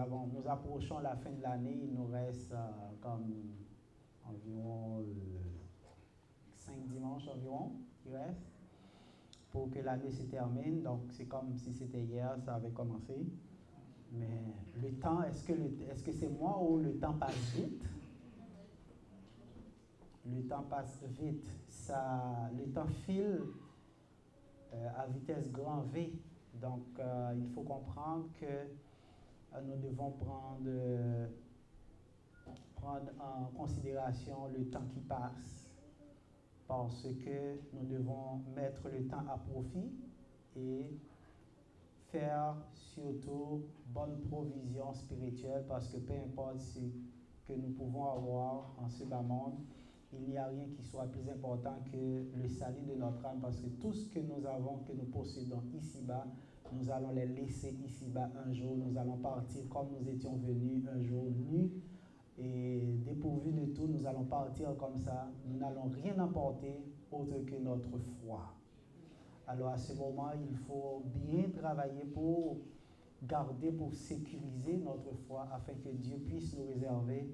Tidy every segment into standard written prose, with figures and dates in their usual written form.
nous approchons la fin de l'année, il nous reste comme environ 5 dimanches environ qui restent pour que l'année se termine. Donc c'est comme si c'était hier, ça avait commencé. Mais le temps, est-ce que c'est moi ou le temps passe vite? Le temps passe vite. Le temps file à vitesse grand V. Donc, il faut comprendre que nous devons prendre en considération le temps qui passe parce que nous devons mettre le temps à profit et faire surtout bonne provision spirituelle parce que peu importe ce que nous pouvons avoir en ce bas monde, il n'y a rien qui soit plus important que le salut de notre âme parce que tout ce que nous avons, que nous possédons ici-bas, nous allons les laisser ici-bas un jour. Nous allons partir comme nous étions venus un jour nus et dépourvus de tout. Nous allons partir comme ça. Nous n'allons rien emporter autre que notre foi. Alors à ce moment, il faut bien travailler pour garder, pour sécuriser notre foi afin que Dieu puisse nous réserver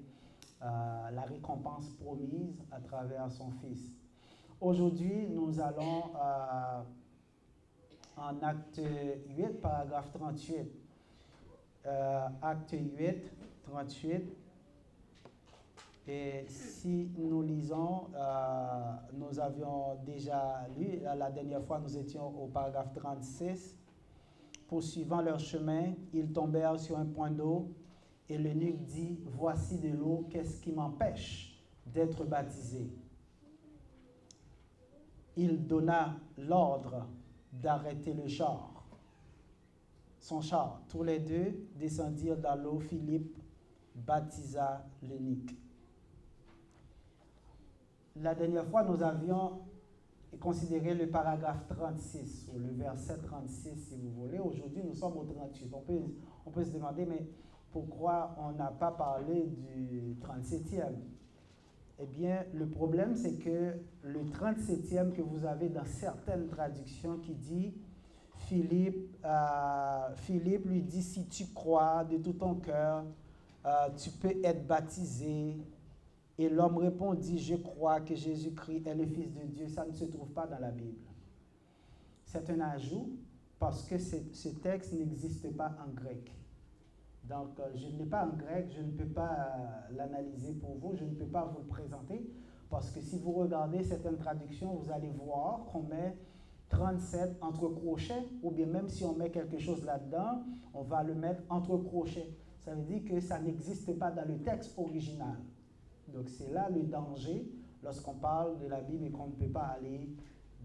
la récompense promise à travers son Fils. Aujourd'hui, nous allons en acte 8, paragraphe 38. Acte 8, 38. Et si nous lisons, nous avions déjà lu, la dernière fois nous étions au paragraphe 36. Poursuivant leur chemin, ils tombèrent sur un point d'eau et l'eunuque dit, « Voici de l'eau, qu'est-ce qui m'empêche d'être baptisé ?» Il donna l'ordre d'arrêter le char, son char. Tous les deux descendirent dans l'eau. Philippe baptisa l'eunuque. La dernière fois, nous avions considéré le paragraphe 36, ou le verset 36, si vous voulez. Aujourd'hui, nous sommes au 38. On peut se demander, mais pourquoi on n'a pas parlé du 37e? Eh bien, le problème, c'est que le 37e que vous avez dans certaines traductions qui dit, Philippe lui dit, si tu crois de tout ton cœur, tu peux être baptisé. Et l'homme répondit, je crois que Jésus-Christ est le Fils de Dieu. Ça ne se trouve pas dans la Bible. C'est un ajout parce que ce texte n'existe pas en grec. Donc, je ne l'ai pas en grec, je ne peux pas l'analyser pour vous, je ne peux pas vous le présenter parce que si vous regardez certaines traductions, vous allez voir qu'on met 37 entre crochets ou bien même si on met quelque chose là-dedans, on va le mettre entre crochets. Ça veut dire que ça n'existe pas dans le texte original. Donc, c'est là le danger lorsqu'on parle de la Bible et qu'on ne peut pas aller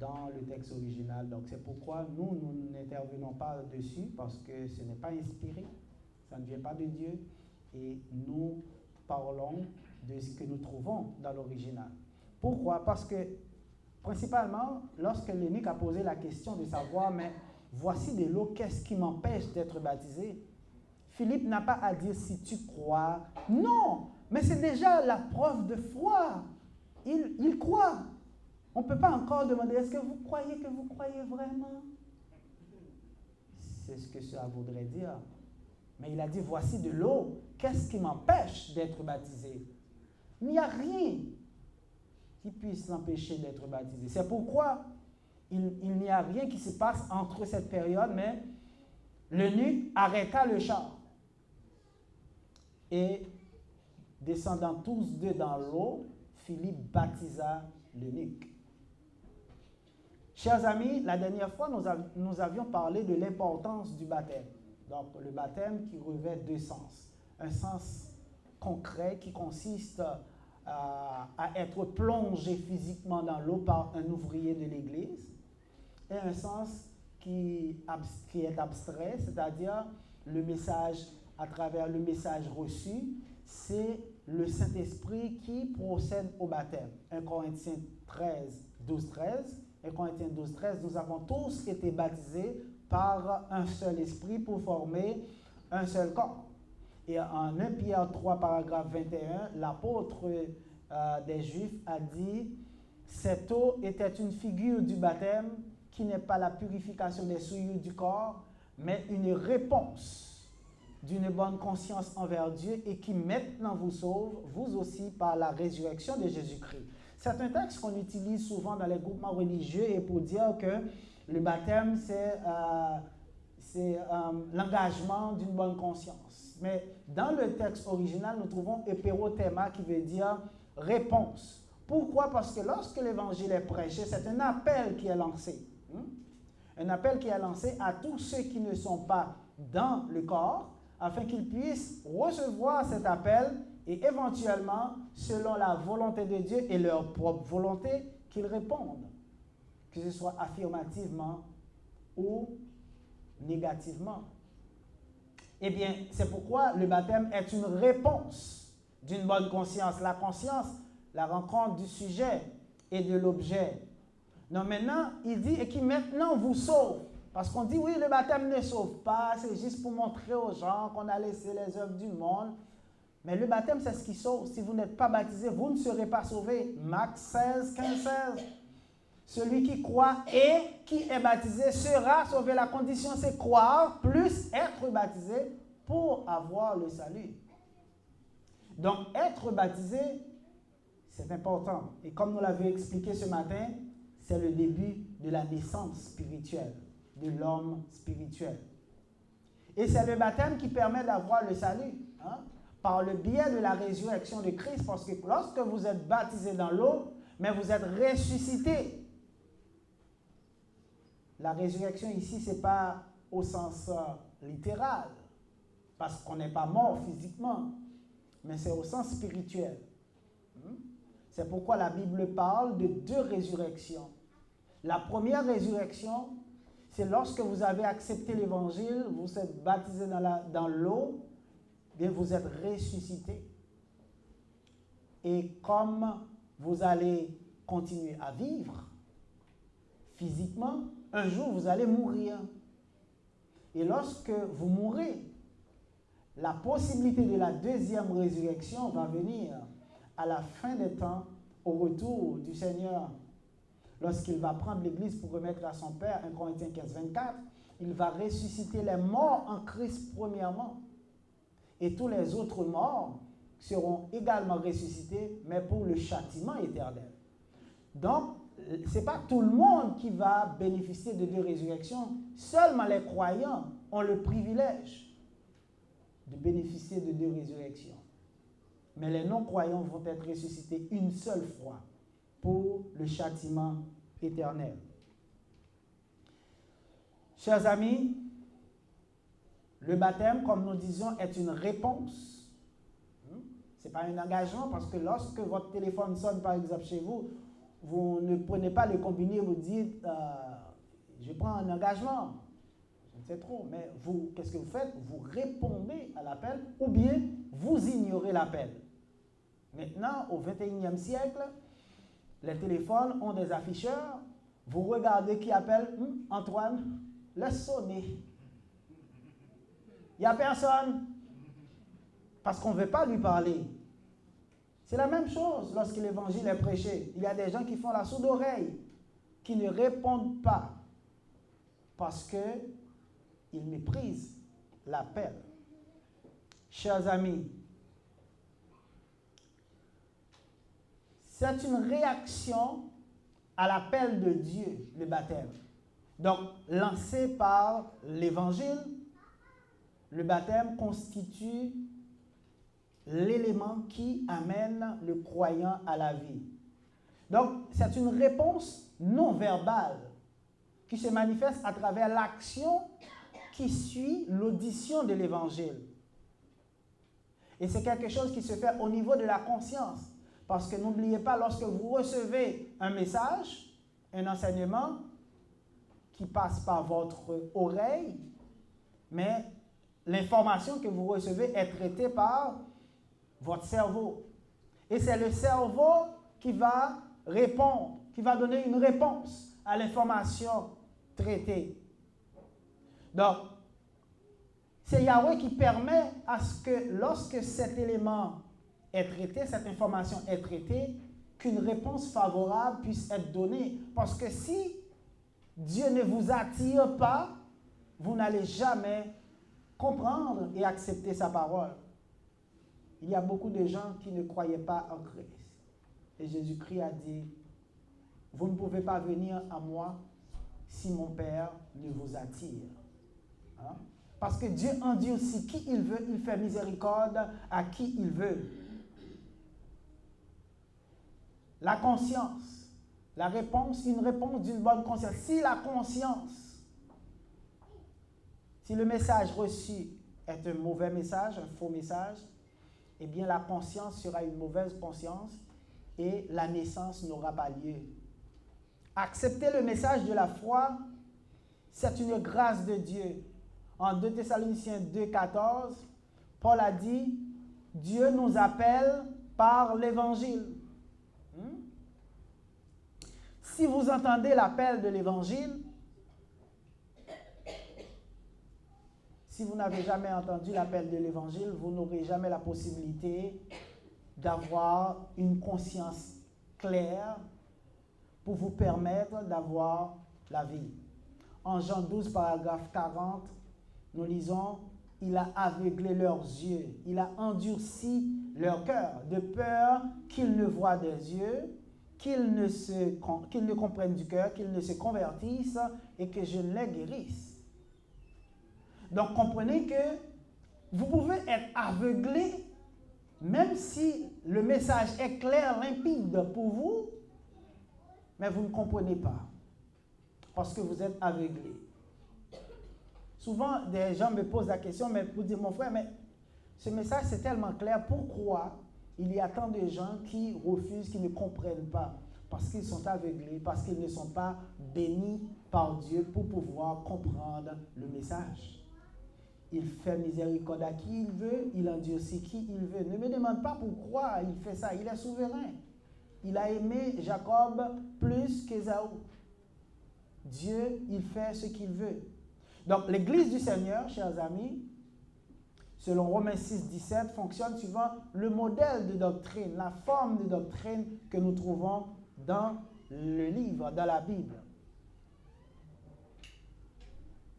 dans le texte original. Donc, c'est pourquoi nous n'intervenons pas dessus parce que ce n'est pas inspiré, ça ne vient pas de Dieu et nous parlons de ce que nous trouvons dans l'original. Pourquoi? Parce que, principalement, lorsque l'eunuque a posé la question de savoir, mais voici de l'eau, qu'est-ce qui m'empêche d'être baptisé? Philippe n'a pas à dire si tu crois. Non! Mais c'est déjà la preuve de foi. Il croit. On ne peut pas encore demander, est-ce que vous croyez vraiment? C'est ce que cela voudrait dire. Mais il a dit, voici de l'eau. Qu'est-ce qui m'empêche d'être baptisé? Il n'y a rien qui puisse l'empêcher d'être baptisé. C'est pourquoi il n'y a rien qui se passe entre cette période, mais l'eunuque arrêta le char. Et descendant tous deux dans l'eau, Philippe baptisa l'eunuque. Chers amis, la dernière fois, nous avions parlé de l'importance du baptême. Donc, le baptême qui revêt deux sens. Un sens concret qui consiste à être plongé physiquement dans l'eau par un ouvrier de l'Église. Et un sens qui est abstrait, c'est-à-dire le message, à travers le message reçu, c'est le Saint-Esprit qui procède au baptême. 1 Corinthiens 13, 12, 13. 1 Corinthiens 12, 13, nous avons tous été baptisés par un seul esprit pour former un seul corps. Et en 1 Pierre 3, paragraphe 21, l'apôtre des Juifs a dit « Cette eau était une figure du baptême qui n'est pas la purification des souillures du corps, mais une réponse d'une bonne conscience envers Dieu et qui maintenant vous sauve, vous aussi, par la résurrection de Jésus-Christ. C'est un texte qu'on utilise souvent dans les groupements religieux et pour dire que le baptême, c'est l'engagement d'une bonne conscience. Mais dans le texte original, nous trouvons éperothema qui veut dire réponse. Pourquoi? Parce que lorsque l'évangile est prêché, c'est un appel qui est lancé. Un appel qui est lancé à tous ceux qui ne sont pas dans le corps, afin qu'ils puissent recevoir cet appel et éventuellement, selon la volonté de Dieu et leur propre volonté, qu'ils répondent, que ce soit affirmativement ou négativement. Eh bien, c'est pourquoi le baptême est une réponse d'une bonne conscience. La conscience, la rencontre du sujet et de l'objet. Non, maintenant, il dit, et qui maintenant vous sauve. Parce qu'on dit, oui, le baptême ne sauve pas, c'est juste pour montrer aux gens qu'on a laissé les œuvres du monde. Mais le baptême, c'est ce qui sauve. Si vous n'êtes pas baptisé, vous ne serez pas sauvés. Marc 16, 15, 16. Celui qui croit et qui est baptisé sera sauvé. La condition, c'est croire plus être baptisé pour avoir le salut. Donc, être baptisé, c'est important. Et comme nous l'avons expliqué ce matin, c'est le début de la naissance spirituelle, de l'homme spirituel. Et c'est le baptême qui permet d'avoir le salut, par le biais de la résurrection de Christ, parce que lorsque vous êtes baptisé dans l'eau, mais vous êtes ressuscité. La résurrection ici, ce n'est pas au sens littéral, parce qu'on n'est pas mort physiquement, mais c'est au sens spirituel. C'est pourquoi la Bible parle de deux résurrections. La première résurrection, c'est lorsque vous avez accepté l'évangile, vous êtes baptisé dans l'eau, bien vous êtes ressuscité. Et comme vous allez continuer à vivre physiquement, un jour vous allez mourir. Et lorsque vous mourrez, la possibilité de la deuxième résurrection va venir à la fin des temps, au retour du Seigneur. Lorsqu'il va prendre l'Église pour remettre à son Père, 1 Corinthiens 15, 24, il va ressusciter les morts en Christ premièrement. Et tous les autres morts seront également ressuscités, mais pour le châtiment éternel. Donc, ce n'est pas tout le monde qui va bénéficier de deux résurrections. Seulement les croyants ont le privilège de bénéficier de deux résurrections. Mais les non-croyants vont être ressuscités une seule fois pour le châtiment éternel. Chers amis, le baptême, comme nous disions, est une réponse. Ce n'est pas un engagement, parce que lorsque votre téléphone sonne, par exemple, chez vous, vous ne prenez pas le combiné, vous dites, je prends un engagement. Je ne sais trop, mais vous, qu'est-ce que vous faites? Vous répondez à l'appel, ou bien vous ignorez l'appel. Maintenant, au 21e siècle, les téléphones ont des afficheurs. Vous regardez qui appelle. Antoine, laisse sonner. Il n'y a personne. Parce qu'on ne veut pas lui parler. C'est la même chose lorsque l'évangile est prêché. Il y a des gens qui font la sourde oreille, qui ne répondent pas parce qu'ils méprisent l'appel. Chers amis, c'est une réaction à l'appel de Dieu, le baptême. Donc, lancé par l'Évangile, le baptême constitue l'élément qui amène le croyant à la vie. Donc, c'est une réponse non verbale qui se manifeste à travers l'action qui suit l'audition de l'Évangile. Et c'est quelque chose qui se fait au niveau de la conscience. Parce que n'oubliez pas, lorsque vous recevez un message, un enseignement qui passe par votre oreille, mais l'information que vous recevez est traitée par votre cerveau. Et c'est le cerveau qui va répondre, qui va donner une réponse à l'information traitée. Donc, c'est Yahweh qui permet à ce que lorsque cet élément est traité, cette information est traitée, qu'une réponse favorable puisse être donnée. Parce que si Dieu ne vous attire pas, vous n'allez jamais comprendre et accepter sa parole. Il y a beaucoup de gens qui ne croyaient pas en Christ. Et Jésus-Christ a dit, vous ne pouvez pas venir à moi si mon Père ne vous attire. Hein? Parce que Dieu endurcit qui il veut, il fait miséricorde à qui il veut. La conscience, la réponse, une réponse d'une bonne conscience. Si la conscience, si le message reçu est un mauvais message, un faux message, eh bien la conscience sera une mauvaise conscience et la naissance n'aura pas lieu. Accepter le message de la foi, c'est une grâce de Dieu. En 2 Thessaloniciens 2,14, Paul a dit, Dieu nous appelle par l'Évangile. Si vous entendez l'appel de l'Évangile, si vous n'avez jamais entendu l'appel de l'Évangile, vous n'aurez jamais la possibilité d'avoir une conscience claire pour vous permettre d'avoir la vie. En Jean 12, paragraphe 40, nous lisons, « Il a aveuglé leurs yeux, il a endurci leur cœur, de peur qu'ils ne voient des yeux, qu'ils ne comprennent du cœur, qu'ils ne se convertissent et que je ne les guérisse. » Donc, comprenez que vous pouvez être aveuglé, même si le message est clair, limpide pour vous, mais vous ne comprenez pas, parce que vous êtes aveuglé. Souvent, des gens me posent la question, mais pour dire, mon frère, mais ce message c'est tellement clair, pourquoi il y a tant de gens qui refusent, qui ne comprennent pas? Parce qu'ils sont aveuglés, parce qu'ils ne sont pas bénis par Dieu pour pouvoir comprendre le message. Il fait miséricorde à qui il veut, il endurcit qui il veut. Ne me demande pas pourquoi il fait ça, il est souverain. Il a aimé Jacob plus qu'Ésaü. Dieu, il fait ce qu'il veut. Donc, l'Église du Seigneur, chers amis, selon Romains 6, 17, fonctionne suivant le modèle de doctrine, la forme de doctrine que nous trouvons dans le livre, dans la Bible.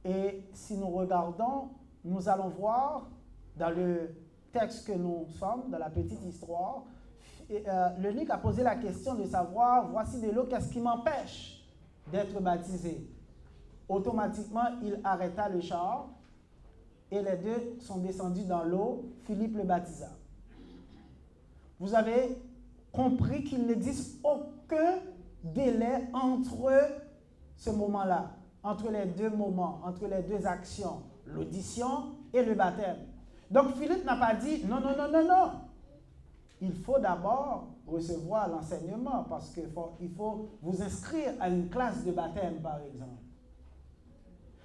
Et si nous regardons, nous allons voir dans le texte que nous sommes, dans la petite histoire, l'eunuque a posé la question de savoir, voici de l'eau, qu'est-ce qui m'empêche d'être baptisé? Automatiquement, il arrêta le char et les deux sont descendus dans l'eau. Philippe le baptisa. Vous avez compris qu'il n'existe aucun délai entre ce moment-là, entre les deux moments, entre les deux actions, l'audition et le baptême. Donc Philippe n'a pas dit non, non, non, non, non. Il faut d'abord recevoir l'enseignement parce qu'il faut vous inscrire à une classe de baptême, par exemple.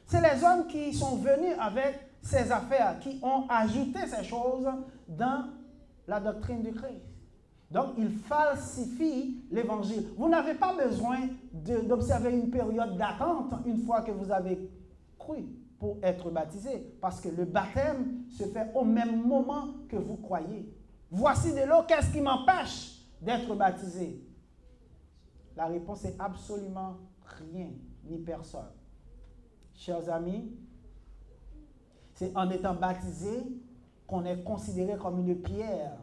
C'est les hommes qui sont venus avec ces affaires, qui ont ajouté ces choses dans la doctrine du Christ. Donc, ils falsifient l'évangile. Vous n'avez pas besoin d'observer une période d'attente une fois que vous avez cru pour être baptisé, parce que le baptême se fait au même moment que vous croyez. Voici de l'eau, qu'est-ce qui m'empêche d'être baptisé? La réponse est absolument rien, ni personne. Chers amis, c'est en étant baptisé qu'on est considéré comme une pierre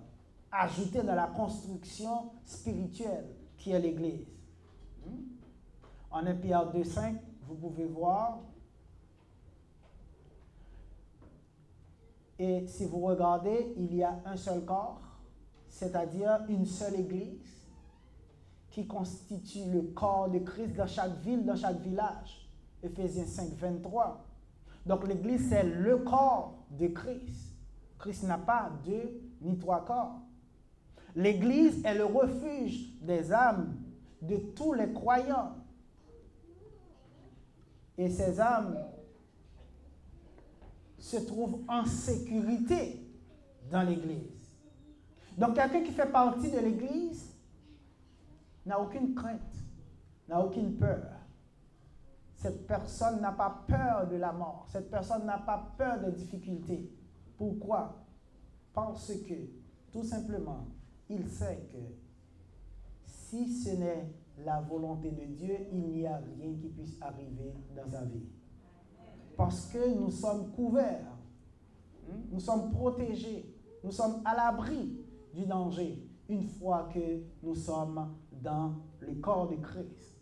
ajoutée dans la construction spirituelle qui est l'Église. En 1 Pierre 2,5, vous pouvez voir. Et si vous regardez, il y a un seul corps, c'est-à-dire une seule Église qui constitue le corps de Christ dans chaque ville, dans chaque village. Éphésiens 5, 23. Donc l'Église, c'est le corps de Christ. Christ n'a pas deux ni trois corps. L'Église est le refuge des âmes de tous les croyants. Et ces âmes se trouvent en sécurité dans l'Église. Donc quelqu'un qui fait partie de l'Église n'a aucune crainte, n'a aucune peur. Cette personne n'a pas peur de la mort. Cette personne n'a pas peur des difficultés. Pourquoi? Parce que, tout simplement, il sait que si ce n'est la volonté de Dieu, il n'y a rien qui puisse arriver dans sa vie. Parce que nous sommes couverts nous sommes protégés, nous sommes à l'abri du danger une fois que nous sommes dans le corps de Christ.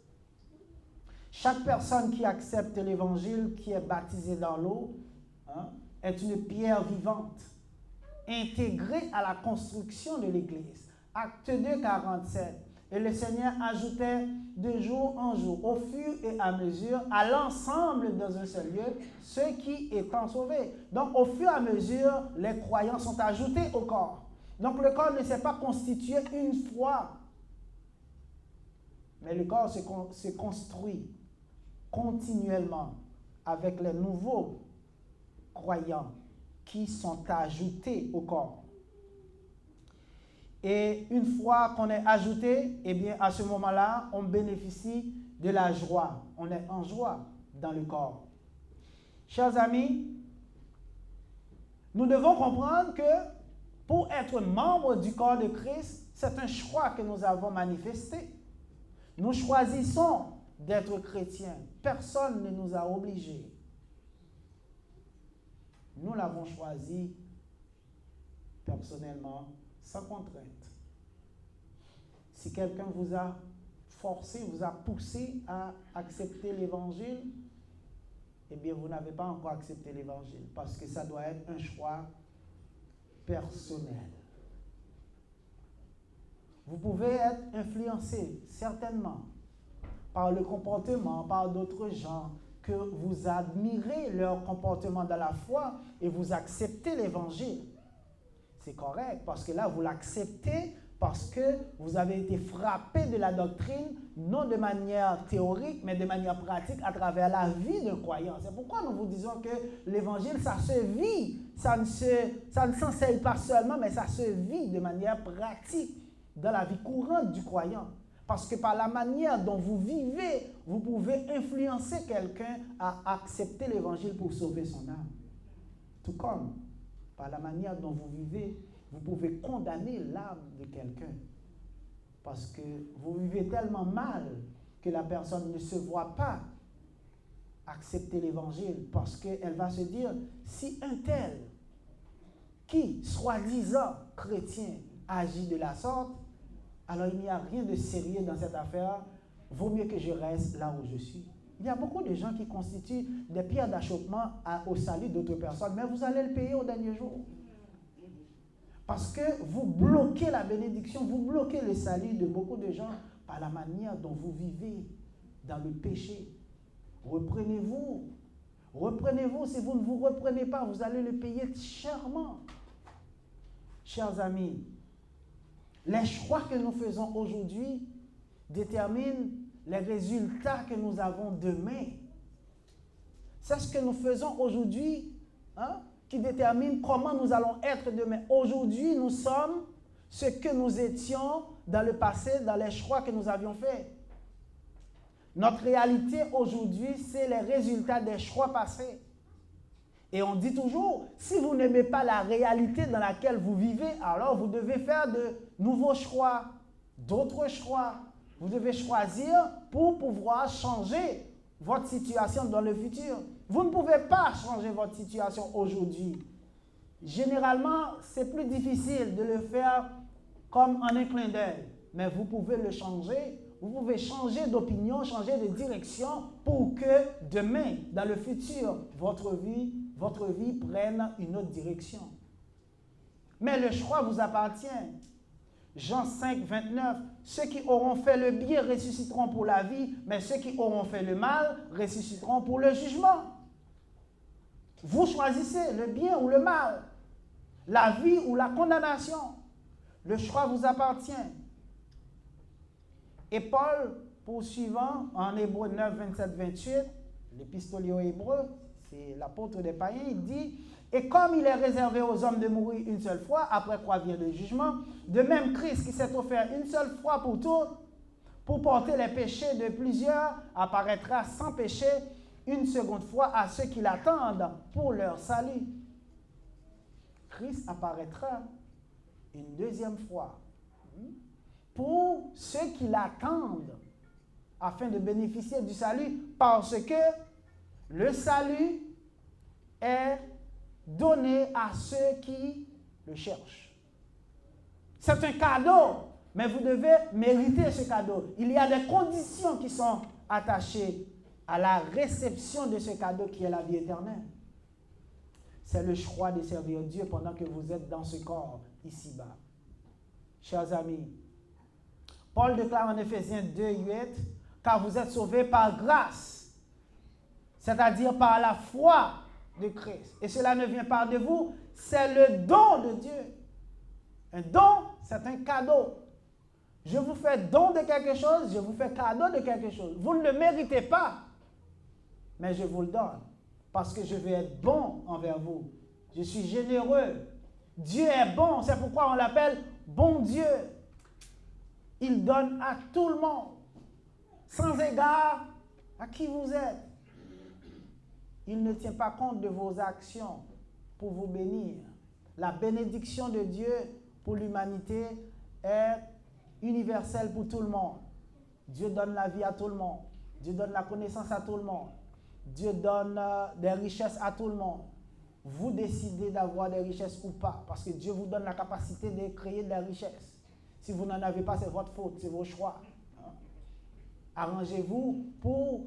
Chaque personne qui accepte l'Évangile, qui est baptisée dans l'eau, est une pierre vivante, intégrée à la construction de l'Église. Acte 2, 47. Et le Seigneur ajoutait de jour en jour, au fur et à mesure, à l'ensemble dans un seul lieu, ceux qui étant sauvés. Donc, au fur et à mesure, les croyants sont ajoutés au corps. Donc, le corps ne s'est pas constitué une fois, mais le corps se construit continuellement avec les nouveaux croyants qui sont ajoutés au corps. Et une fois qu'on est ajouté, eh bien, à ce moment-là, on bénéficie de la joie. On est en joie dans le corps. Chers amis, nous devons comprendre que pour être membre du corps de Christ, c'est un choix que nous avons manifesté. Nous choisissons d'être chrétiens. Personne ne nous a obligés. Nous l'avons choisi personnellement, sans contrainte. Si quelqu'un vous a forcé, vous a poussé à accepter l'Évangile, eh bien, vous n'avez pas encore accepté l'Évangile, parce que ça doit être un choix personnel. Vous pouvez être influencé, certainement, par le comportement, par d'autres gens, que vous admirez leur comportement dans la foi et vous acceptez l'Évangile. C'est correct, parce que là, vous l'acceptez parce que vous avez été frappé de la doctrine, non de manière théorique, mais de manière pratique à travers la vie d'un croyant. C'est pourquoi nous vous disons que l'Évangile, ça se vit, ça ne s'enseigne pas seulement, mais ça se vit de manière pratique dans la vie courante du croyant. Parce que par la manière dont vous vivez, vous pouvez influencer quelqu'un à accepter l'Évangile pour sauver son âme. Tout comme par la manière dont vous vivez, vous pouvez condamner l'âme de quelqu'un. Parce que vous vivez tellement mal que la personne ne se voit pas accepter l'Évangile. Parce qu'elle va se dire, si un tel, qui, soi-disant chrétien, agit de la sorte, alors il n'y a rien de sérieux dans cette affaire, vaut mieux que je reste là où je suis. Il y a beaucoup de gens qui constituent des pierres d'achoppement au salut d'autres personnes, mais vous allez le payer au dernier jour. Parce que vous bloquez la bénédiction, vous bloquez le salut de beaucoup de gens par la manière dont vous vivez dans le péché. Reprenez-vous. Reprenez-vous. Si vous ne vous reprenez pas, vous allez le payer chèrement. Chers amis, les choix que nous faisons aujourd'hui déterminent les résultats que nous avons demain. C'est ce que nous faisons aujourd'hui, qui détermine comment nous allons être demain. Aujourd'hui, nous sommes ce que nous étions dans le passé, dans les choix que nous avions faits. Notre réalité aujourd'hui, c'est les résultats des choix passés. Et on dit toujours, si vous n'aimez pas la réalité dans laquelle vous vivez, alors vous devez faire de nouveaux choix, d'autres choix. Vous devez choisir pour pouvoir changer votre situation dans le futur. Vous ne pouvez pas changer votre situation aujourd'hui. Généralement, c'est plus difficile de le faire comme en un clin d'œil. Mais vous pouvez le changer. Vous pouvez changer d'opinion, changer de direction pour que demain, dans le futur, votre vie prenne une autre direction. Mais le choix vous appartient. Jean 5, 29, ceux qui auront fait le bien ressusciteront pour la vie, mais ceux qui auront fait le mal ressusciteront pour le jugement. Vous choisissez le bien ou le mal, la vie ou la condamnation. Le choix vous appartient. Et Paul, poursuivant en Hébreux 9, 27, 28, l'épistolier aux Hébreux, c'est l'apôtre des païens, il dit « Et comme il est réservé aux hommes de mourir une seule fois, après quoi vient le jugement, de même Christ qui s'est offert une seule fois pour toutes, pour porter les péchés de plusieurs, apparaîtra sans péché une seconde fois à ceux qui l'attendent pour leur salut. » Christ apparaîtra une deuxième fois pour ceux qui l'attendent afin de bénéficier du salut, parce que le salut est donné à ceux qui le cherchent. C'est un cadeau, mais vous devez mériter ce cadeau. Il y a des conditions qui sont attachées à la réception de ce cadeau qui est la vie éternelle. C'est le choix de servir Dieu pendant que vous êtes dans ce corps ici-bas. Chers amis, Paul déclare en Éphésiens 2:8, car vous êtes sauvés par grâce, c'est-à-dire par la foi de Christ. Et cela ne vient pas de vous, c'est le don de Dieu. Un don, c'est un cadeau. Je vous fais don de quelque chose, je vous fais cadeau de quelque chose. Vous ne le méritez pas, mais je vous le donne. Parce que je veux être bon envers vous. Je suis généreux. Dieu est bon, c'est pourquoi on l'appelle bon Dieu. Il donne à tout le monde, sans égard à qui vous êtes. Il ne tient pas compte de vos actions pour vous bénir. La bénédiction de Dieu pour l'humanité est universelle pour tout le monde. Dieu donne la vie à tout le monde. Dieu donne la connaissance à tout le monde. Dieu donne des richesses à tout le monde. Vous décidez d'avoir des richesses ou pas, parce que Dieu vous donne la capacité de créer des richesses. Si vous n'en avez pas, c'est votre faute, c'est vos choix. Arrangez-vous pour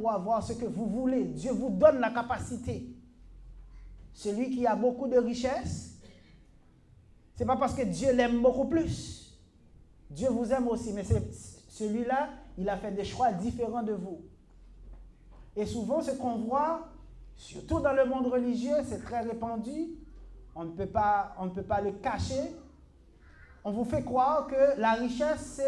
avoir ce que vous voulez. Dieu vous donne la capacité. Celui qui a beaucoup de richesses, ce n'est pas parce que Dieu l'aime beaucoup plus. Dieu vous aime aussi, mais celui-là, il a fait des choix différents de vous. Et souvent, ce qu'on voit, surtout dans le monde religieux, c'est très répandu. On ne peut pas le cacher. On vous fait croire que la richesse,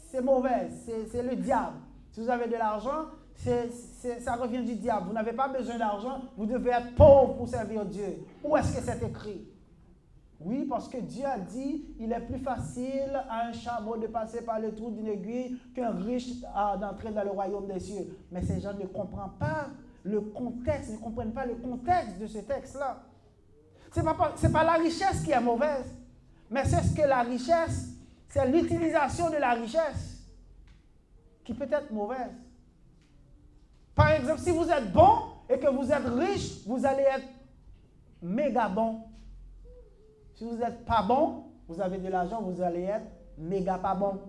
c'est mauvais, c'est le diable. Si vous avez de l'argent, ça revient du diable. Vous n'avez pas besoin d'argent, vous devez être pauvre pour servir Dieu. Où est-ce que c'est écrit? Oui, parce que Dieu a dit, il est plus facile à un chameau de passer par le trou d'une aiguille qu'un riche d'entrer dans le royaume des cieux. Mais ces gens ne comprennent pas le contexte, ne comprennent pas le contexte de ce texte-là. Ce n'est pas la richesse qui est mauvaise, mais c'est ce que la richesse, c'est l'utilisation de la richesse qui peut être mauvaise. Par exemple, si vous êtes bon et que vous êtes riche, vous allez être méga bon. Si vous n'êtes pas bon, vous avez de l'argent, vous allez être méga pas bon.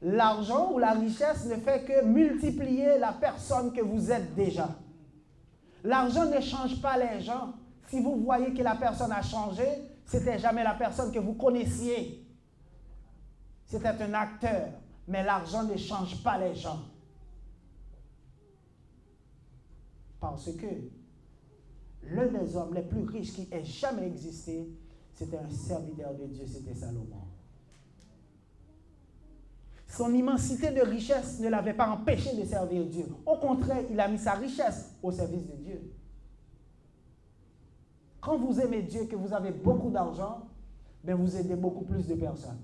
L'argent ou la richesse ne fait que multiplier la personne que vous êtes déjà. L'argent ne change pas les gens. Si vous voyez que la personne a changé, ce n'était jamais la personne que vous connaissiez. C'était un acteur. Mais l'argent ne change pas les gens. Parce que l'un des hommes les plus riches qui ait jamais existé, c'était un serviteur de Dieu, c'était Salomon. Son immensité de richesse ne l'avait pas empêché de servir Dieu. Au contraire, il a mis sa richesse au service de Dieu. Quand vous aimez Dieu, que vous avez beaucoup d'argent, ben vous aidez beaucoup plus de personnes.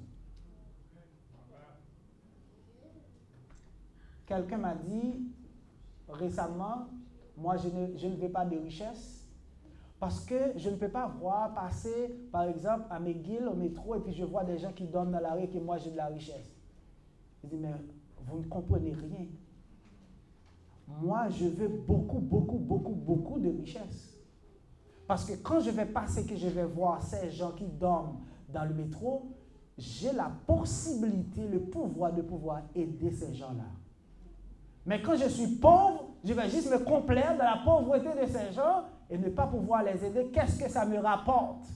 Quelqu'un m'a dit récemment, moi je ne veux pas de richesse parce que je ne peux pas voir passer, par exemple, à McGill, au métro, et puis je vois des gens qui donnent dans la rue et que moi j'ai de la richesse. Je dis, mais vous ne comprenez rien. Moi, je veux beaucoup de richesse. Parce que quand je vais passer, que je vais voir ces gens qui dorment dans le métro, j'ai la possibilité, le pouvoir de pouvoir aider ces gens-là. Mais quand je suis pauvre, je vais juste me complaire dans la pauvreté de ces gens et ne pas pouvoir les aider. Qu'est-ce que ça me rapporte?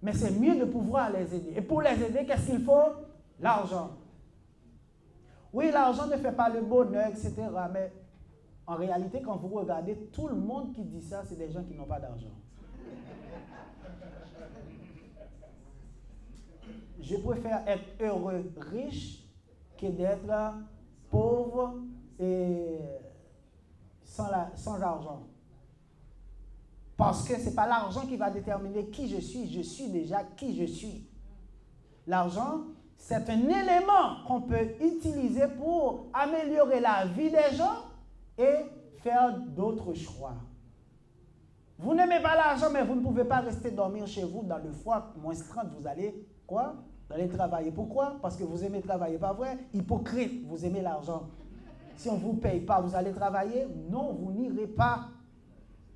Mais c'est mieux de pouvoir les aider. Et pour les aider, qu'est-ce qu'il faut? L'argent. Oui, l'argent ne fait pas le bonheur, etc. Mais en réalité, quand vous regardez, tout le monde qui dit ça, c'est des gens qui n'ont pas d'argent. Je préfère être heureux, riche, que d'être pauvre et sans argent. Parce que ce n'est pas l'argent qui va déterminer qui je suis déjà qui je suis. L'argent, c'est un élément qu'on peut utiliser pour améliorer la vie des gens et faire d'autres choix. Vous n'aimez pas l'argent, mais vous ne pouvez pas rester dormir chez vous dans le froid, -30, vous allez quoi? Vous allez travailler. Pourquoi? Parce que vous aimez travailler, pas vrai? Hypocrite, vous aimez l'argent. Si on ne vous paye pas, vous allez travailler? Non, vous n'irez pas.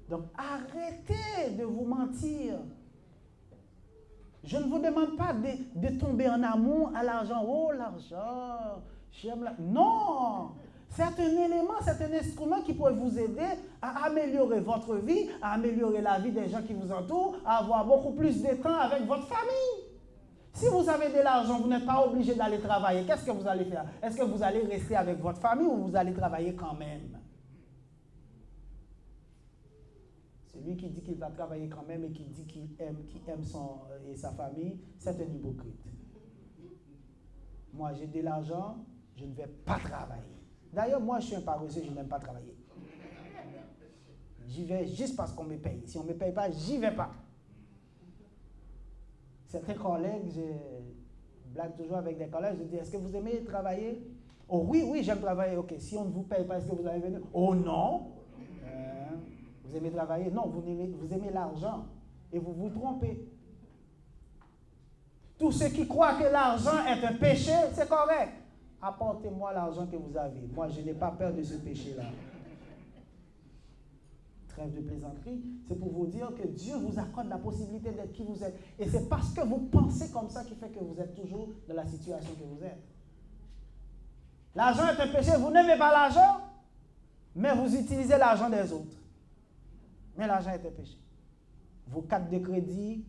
Donc, arrêtez de vous mentir. Je ne vous demande pas de tomber en amour à l'argent. Oh, l'argent, j'aime la... Non! C'est un élément, c'est un instrument qui peut vous aider à améliorer votre vie, à améliorer la vie des gens qui vous entourent, à avoir beaucoup plus de temps avec votre famille. Si vous avez de l'argent, vous n'êtes pas obligé d'aller travailler. Qu'est-ce que vous allez faire? Est-ce que vous allez rester avec votre famille ou vous allez travailler quand même? Celui qui dit qu'il va travailler quand même et qui dit qu'il aime et sa famille, c'est un hypocrite. Moi, j'ai de l'argent, je ne vais pas travailler. D'ailleurs, moi, je suis un paresseux, je n'aime pas travailler. J'y vais juste parce qu'on me paye. Si on ne me paye pas, j'y vais pas. Certains collègues, je blague toujours avec des collègues, je dis, est-ce que vous aimez travailler? Oh oui, oui, j'aime travailler. Ok, si on ne vous paye pas, est-ce que vous allez venir? Oh non. Vous aimez travailler? Non, vous aimez l'argent. Et vous vous trompez. Tous ceux qui croient que l'argent est un péché, c'est correct. Apportez-moi l'argent que vous avez. Moi, je n'ai pas peur de ce péché-là. Trêve de plaisanterie, c'est pour vous dire que Dieu vous accorde la possibilité d'être qui vous êtes. Et c'est parce que vous pensez comme ça qui fait que vous êtes toujours dans la situation que vous êtes. L'argent est un péché. Vous n'aimez pas l'argent, mais vous utilisez l'argent des autres. Mais l'argent est un péché. Vos cartes de crédit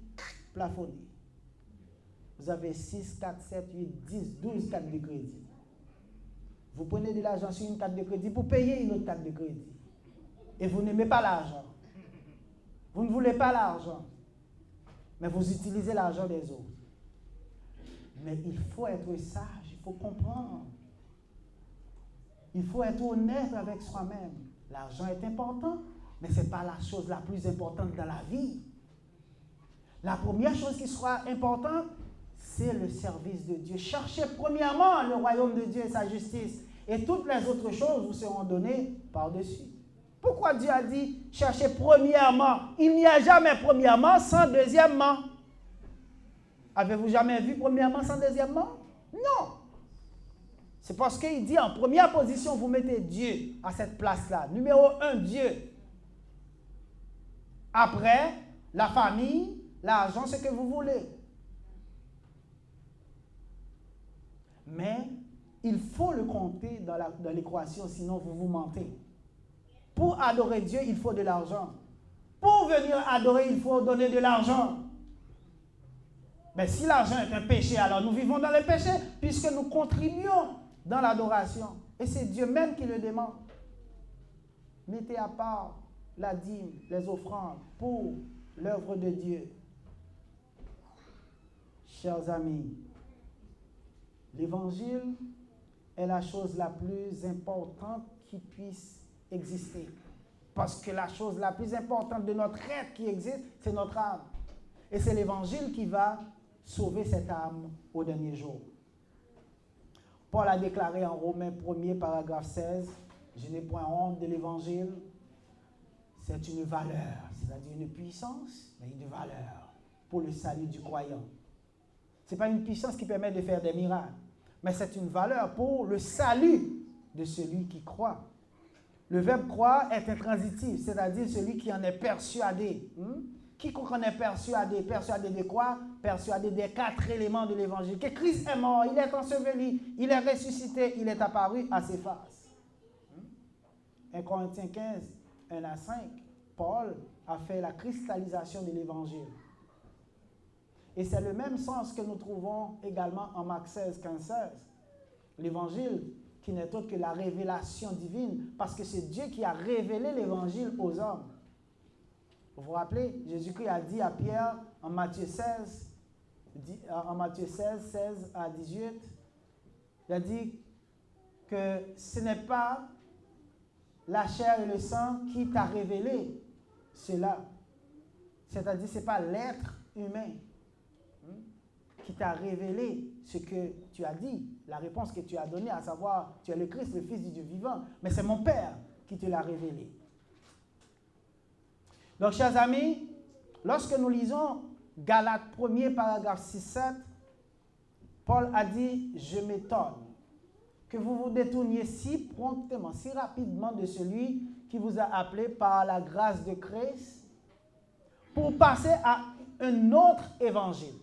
plafonnées. Vous avez 6, 4, 7, 8, 10, 12 cartes de crédit. Vous prenez de l'argent sur une carte de crédit pour payer une autre carte de crédit. Et vous n'aimez pas l'argent. Vous ne voulez pas l'argent. Mais vous utilisez l'argent des autres. Mais il faut être sage, il faut comprendre. Il faut être honnête avec soi-même. L'argent est important, mais ce n'est pas la chose la plus importante dans la vie. La première chose qui sera importante, c'est le service de Dieu. Cherchez premièrement le royaume de Dieu et sa justice. Et toutes les autres choses vous seront données par-dessus. Pourquoi Dieu a dit cherchez premièrement? Il n'y a jamais premièrement sans deuxièmement. Avez-vous jamais vu premièrement sans deuxièmement? Non. C'est parce qu'il dit en première position, vous mettez Dieu à cette place-là. Numéro 1, Dieu. Après, la famille, l'argent, ce que vous voulez. Mais il faut le compter dans l'équation, sinon vous vous mentez. Pour adorer Dieu, il faut de l'argent. Pour venir adorer, il faut donner de l'argent. Mais si l'argent est un péché, alors nous vivons dans le péché, puisque nous contribuons dans l'adoration. Et c'est Dieu même qui le demande. Mettez à part la dîme, les offrandes pour l'œuvre de Dieu. Chers amis, l'évangile est la chose la plus importante qui puisse exister. Parce que la chose la plus importante de notre être qui existe, c'est notre âme. Et c'est l'évangile qui va sauver cette âme au dernier jour. Paul a déclaré en Romains 1er, paragraphe 16, « Je n'ai point honte de l'évangile. C'est une valeur, c'est-à-dire une puissance, mais une valeur pour le salut du croyant. » Ce n'est pas une puissance qui permet de faire des miracles, mais c'est une valeur pour le salut de celui qui croit. Le verbe croire est intransitif, c'est-à-dire celui qui en est persuadé. Quiconque en est persuadé, persuadé de quoi? Persuadé des 4 éléments de l'évangile. Que Christ est mort, il est enseveli, il est ressuscité, il est apparu à ses faces. 1 Corinthiens 15, 1 à 5, Paul a fait la cristallisation de l'évangile. Et c'est le même sens que nous trouvons également en Marc 16, 15, 16. L'évangile qui n'est autre que la révélation divine, parce que c'est Dieu qui a révélé l'évangile aux hommes. Vous vous rappelez, Jésus-Christ a dit à Pierre en Matthieu 16, 16 à 18, il a dit que ce n'est pas la chair et le sang qui t'a révélé cela. C'est-à-dire, ce n'est pas l'être humain qui t'a révélé ce que tu as dit, la réponse que tu as donnée, à savoir, tu es le Christ, le Fils du Dieu vivant, mais c'est mon Père qui te l'a révélé. Donc, chers amis, lorsque nous lisons Galates 1er, paragraphe 6-7, Paul a dit « Je m'étonne que vous vous détourniez si promptement, si rapidement de celui qui vous a appelé par la grâce de Christ pour passer à un autre évangile.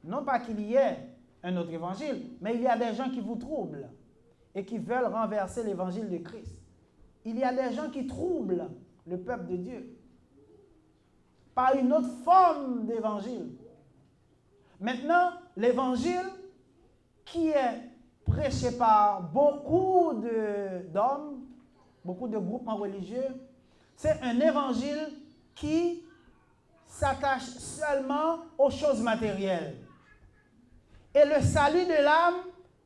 Non pas qu'il y ait un autre évangile, mais il y a des gens qui vous troublent et qui veulent renverser l'évangile de Christ. Il y a des gens qui troublent le peuple de Dieu par une autre forme d'évangile. Maintenant, l'évangile qui est prêché par beaucoup d'hommes, beaucoup de groupements religieux, c'est un évangile qui s'attache seulement aux choses matérielles. Et le salut de l'âme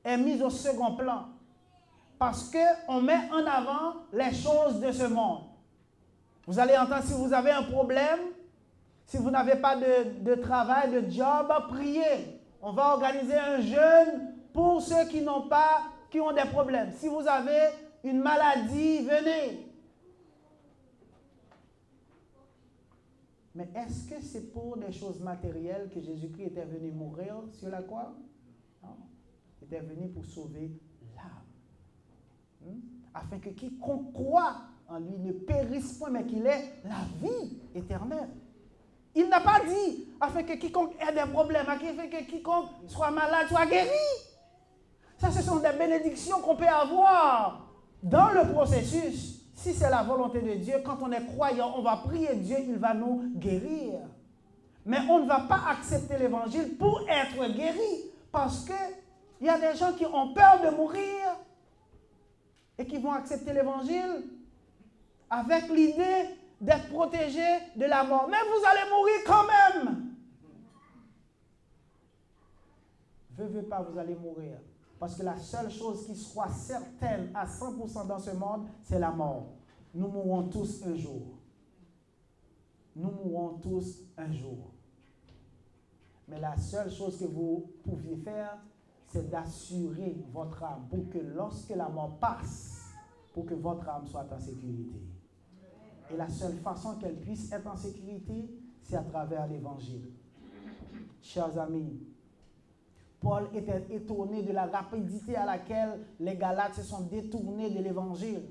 est mis au second plan parce qu'on met en avant les choses de ce monde. Vous allez entendre, si vous avez un problème, si vous n'avez pas de travail, de job, priez. On va organiser un jeûne pour ceux qui ont des problèmes. Si vous avez une maladie, venez. Mais est-ce que c'est pour des choses matérielles que Jésus-Christ était venu mourir sur la croix? Non. Il était venu pour sauver l'âme. Afin que quiconque croit en lui ne périsse point, mais qu'il ait la vie éternelle. Il n'a pas dit afin que quiconque ait des problèmes, afin que quiconque soit malade, soit guéri. Ça, ce sont des bénédictions qu'on peut avoir dans le processus. Si c'est la volonté de Dieu, quand on est croyant, on va prier Dieu, il va nous guérir. Mais on ne va pas accepter l'évangile pour être guéri. Parce qu'il y a des gens qui ont peur de mourir et qui vont accepter l'évangile avec l'idée d'être protégés de la mort. Mais vous allez mourir quand même. Veux pas, vous allez mourir. Parce que la seule chose qui soit certaine à 100% dans ce monde, c'est la mort. Nous mourrons tous un jour. Nous mourrons tous un jour. Mais la seule chose que vous pouviez faire, c'est d'assurer votre âme pour que lorsque la mort passe, pour que votre âme soit en sécurité. Et la seule façon qu'elle puisse être en sécurité, c'est à travers l'Évangile. Chers amis, Paul était étonné de la rapidité à laquelle les Galates se sont détournés de l'Évangile.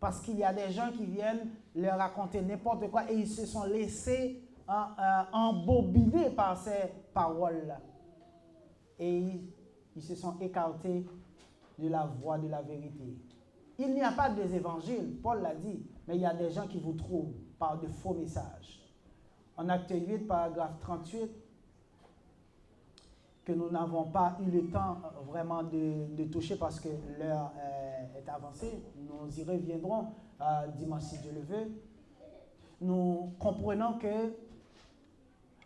Parce qu'il y a des gens qui viennent leur raconter n'importe quoi et ils se sont laissés embobiner par ces paroles-là. Et ils se sont écartés de la voie de la vérité. Il n'y a pas des évangiles, Paul l'a dit, mais il y a des gens qui vous troublent par de faux messages. En acte 8, paragraphe 38, que nous n'avons pas eu le temps vraiment de toucher parce que l'heure est avancée. Nous y reviendrons dimanche si Dieu le veut. Nous comprenons que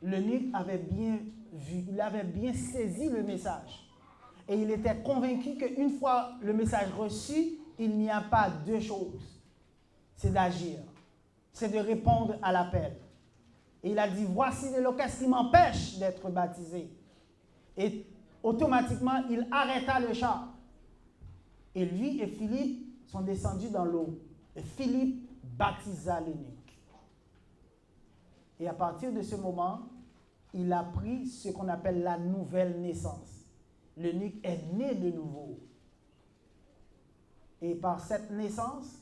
l'eunuque avait bien vu, il avait bien saisi le message. Et il était convaincu qu'une fois le message reçu, il n'y a pas deux choses. C'est d'agir, c'est de répondre à l'appel. Et il a dit, voici qu'est-ce qui m'empêche d'être baptisé. Et automatiquement, il arrêta le char. Et lui et Philippe sont descendus dans l'eau. Et Philippe baptisa l'eunuque. Et à partir de ce moment, il a pris ce qu'on appelle la nouvelle naissance. L'eunuque est né de nouveau. Et par cette naissance,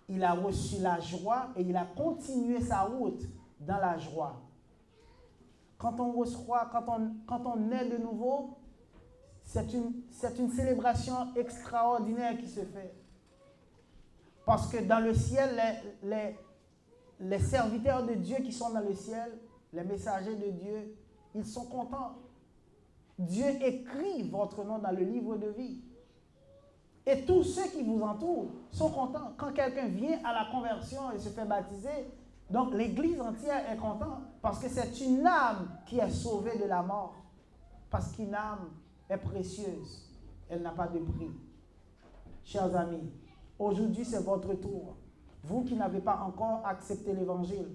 il a reçu la joie et il a continué sa route dans la joie. Quand on reçoit, quand on est de nouveau, c'est une célébration extraordinaire qui se fait. Parce que dans le ciel, les serviteurs de Dieu qui sont dans le ciel, les messagers de Dieu, ils sont contents. Dieu écrit votre nom dans le livre de vie. Et tous ceux qui vous entourent sont contents. Quand quelqu'un vient à la conversion et se fait baptiser, donc l'église entière est contente parce que c'est une âme qui est sauvée de la mort. Parce qu'une âme est précieuse. Elle n'a pas de prix. Chers amis, aujourd'hui c'est votre tour. Vous qui n'avez pas encore accepté l'évangile,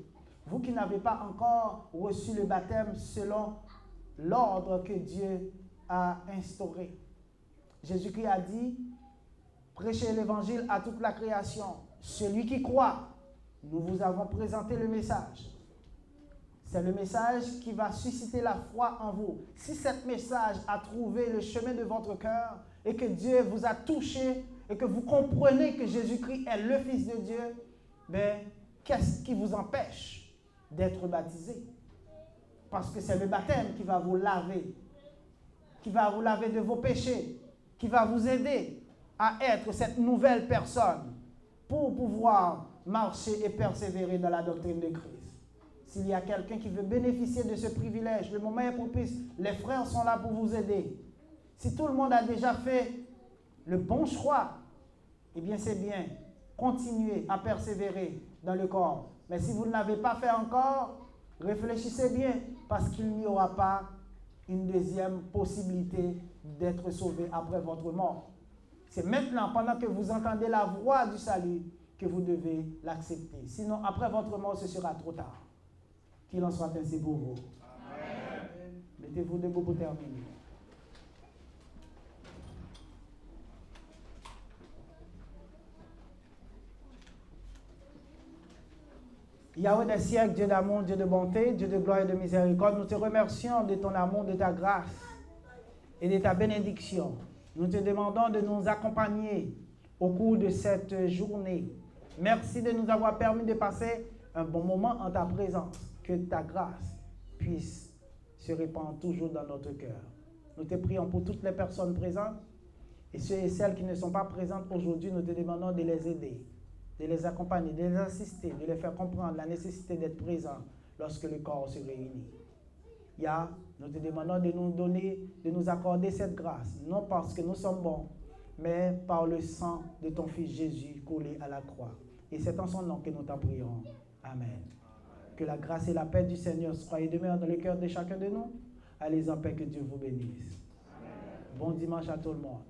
vous qui n'avez pas encore reçu le baptême selon l'ordre que Dieu a instauré. Jésus-Christ a dit, prêchez l'évangile à toute la création. Celui qui croit, nous vous avons présenté le message. C'est le message qui va susciter la foi en vous. Si ce message a trouvé le chemin de votre cœur, et que Dieu vous a touché et que vous comprenez que Jésus-Christ est le Fils de Dieu, ben, qu'est-ce qui vous empêche d'être baptisé? Parce que c'est le baptême qui va vous laver de vos péchés, qui va vous aider à être cette nouvelle personne pour pouvoir marcher et persévérer dans la doctrine de Christ. S'il y a quelqu'un qui veut bénéficier de ce privilège, le moment est propice, les frères sont là pour vous aider. Si tout le monde a déjà fait le bon choix, eh bien c'est bien, continuez à persévérer dans le corps. Mais si vous ne l'avez pas fait encore, réfléchissez bien, parce qu'il n'y aura pas une deuxième possibilité d'être sauvé après votre mort. C'est maintenant, pendant que vous entendez la voix du salut, que vous devez l'accepter. Sinon, après votre mort, ce sera trop tard. Qu'il en soit ainsi pour vous. Amen. Mettez-vous debout pour terminer. Yahweh des siècles, Dieu d'amour, Dieu de bonté, Dieu de gloire et de miséricorde, nous te remercions de ton amour, de ta grâce et de ta bénédiction. Nous te demandons de nous accompagner au cours de cette journée. Merci de nous avoir permis de passer un bon moment en ta présence. Que ta grâce puisse se répandre toujours dans notre cœur. Nous te prions pour toutes les personnes présentes et ceux et celles qui ne sont pas présentes aujourd'hui. Nous te demandons de les aider, de les accompagner, de les assister, de les faire comprendre la nécessité d'être présent lorsque le corps se réunit. Nous te demandons de nous donner, de nous accorder cette grâce, non parce que nous sommes bons, mais par le sang de ton Fils Jésus collé à la croix. Et c'est en son nom que nous t'en prions. Amen. Que la grâce et la paix du Seigneur soient et demeurent dans le cœur de chacun de nous. Allez en paix, que Dieu vous bénisse. Amen. Bon dimanche à tout le monde.